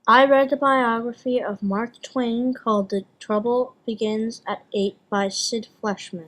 I read the biography of Mark Twain called The Trouble Begins at 8 by Sid Fleshman.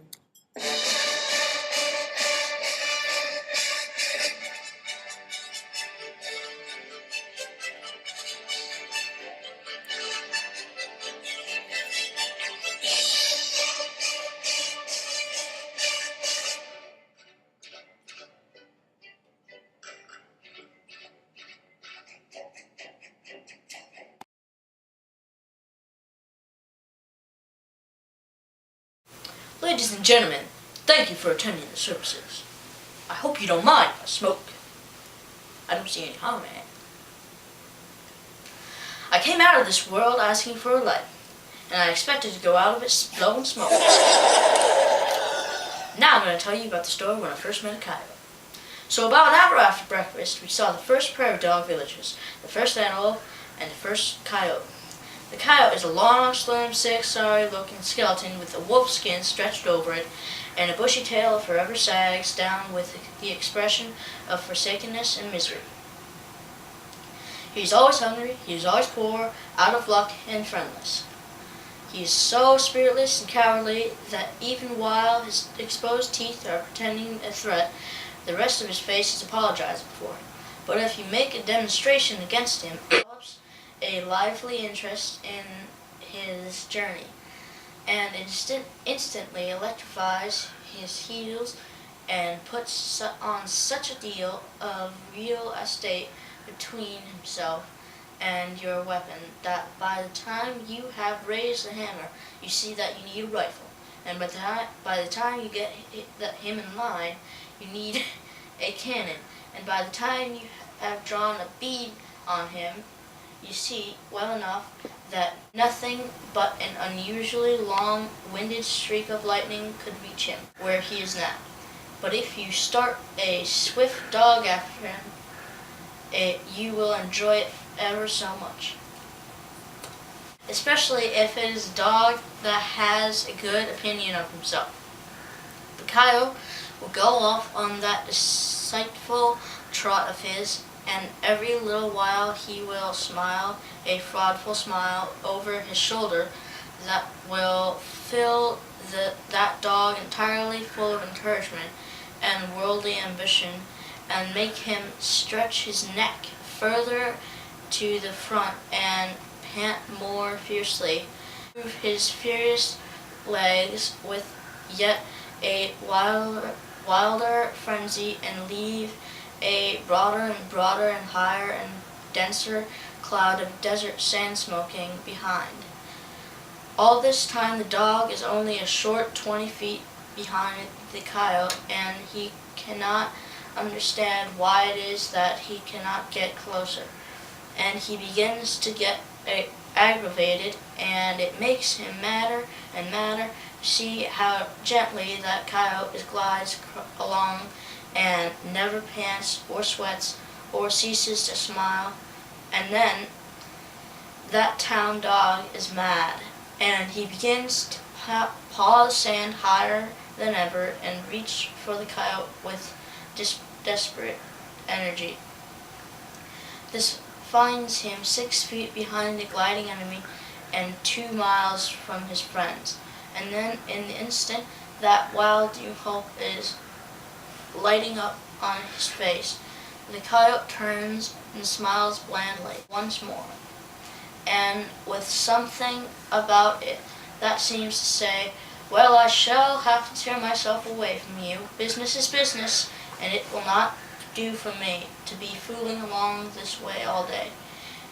Ladies and gentlemen, thank you for attending the services. I hope you don't mind if I smoke. I don't see any harm in it. I came out of this world asking for a light, and I expected to go out of it blowing smoke. Now I'm going to tell you about the story when I first met a coyote. So about an hour after breakfast, we saw the first prairie dog villages, the first antelope, and the first coyote. The coyote is a long, slim, sick, sorry-looking skeleton with a wolf skin stretched over it, and a bushy tail that forever sags down with the expression of forsakenness and misery. He is always hungry, he is always poor, out of luck, and friendless. He is so spiritless and cowardly that even while his exposed teeth are pretending a threat, the rest of his face is apologizing for it. But if you make a demonstration against him, he develops a lively interest in his journey, and instantly electrifies his heels and puts on such a deal of real estate between himself and your weapon that by the time you have raised the hammer, you see that you need a rifle, and by the time you get him in line, you need a cannon, and by the time you have drawn a bead on him, you see well enough that nothing but an unusually long-winded streak of lightning could reach him where he is now. But if you start a swift dog after him, you will enjoy it ever so much. Especially if it is a dog that has a good opinion of himself. The coyote will go off on that deceitful trot of his, and every little while he will smile a fraudful smile over his shoulder that will fill that dog entirely full of encouragement and worldly ambition, and make him stretch his neck further to the front and pant more fiercely, move his furious legs with yet a wilder frenzy, and leave a broader and broader and higher and denser cloud of desert sand smoking behind. All this time the dog is only a short 20 feet behind the coyote, and he cannot understand why it is that he cannot get closer. And he begins to get aggravated, and it makes him madder and madder to see how gently that coyote glides along and never pants or sweats or ceases to smile. And then that town dog is mad, and he begins to paw the sand higher than ever and reach for the coyote with desperate energy. This finds him 6 feet behind the gliding enemy and 2 miles from his friends. And then in the instant that wild new hope is lighting up on his face, the coyote turns and smiles blandly once more, and with something about it that seems to say, "Well, I shall have to tear myself away from you. Business is business, and it will not do for me to be fooling along this way all day."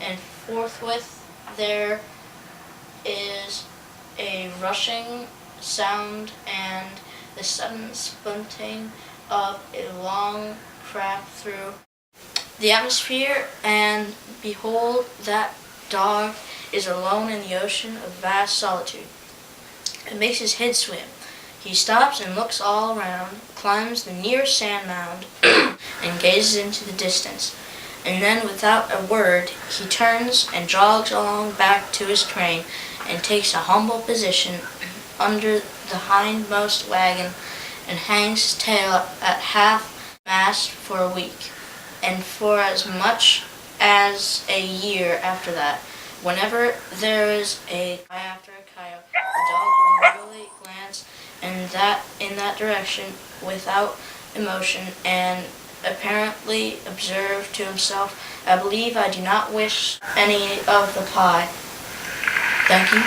And forthwith there is a rushing sound and the sudden splinting of a long crack through the atmosphere, and behold, that dog is alone in the ocean of vast solitude. It makes his head swim. He stops and looks all around, climbs the nearest sand mound, and gazes into the distance. And then, without a word, he turns and jogs along back to his train and takes a humble position under the hindmost wagon and hangs his tail at half-mast for a week. And for as much as a year after that. Whenever there is a cry after a coyote, the dog will merely glance in that direction without emotion and apparently observe to himself, "I believe I do not wish any of the pie." Thank you.